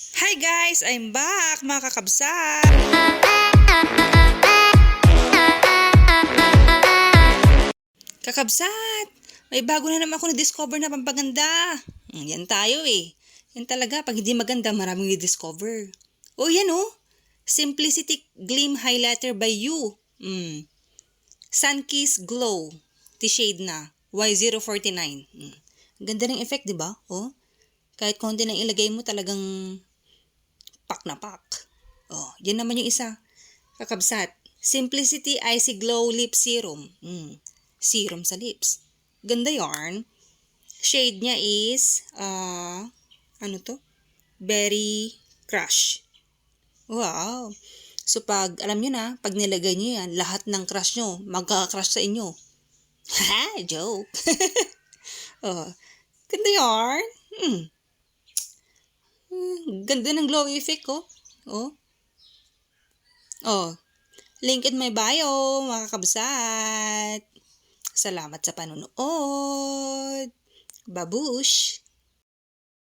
Hi guys! I'm back mga kakabsat! Kakabsat! May bago na naman ako na-discover na pampaganda. Yan tayo eh. Yan talaga, pag hindi maganda, maraming i-discover. Yan Simplicity Gleam Highlighter by You. Sunkiss Glow. T-shade na. Y049. Ang ganda ng effect, di ba? Kahit konti nang ilagay mo, talagang pak na pak. Yan naman yung isa. Kakabsat. Simplicity Icy Glow Lip Serum. Serum sa lips. Ganda yarn. Shade niya is, Berry Crush. Wow. So alam nyo na, pag nilagay nyo yan, lahat ng crush nyo, magkaka-crush sa inyo. Ha! Joke. Ganda yarn. Ganda ng glow effect ko. Link in my bio, mga kabsat. Salamat sa panonood. Babush!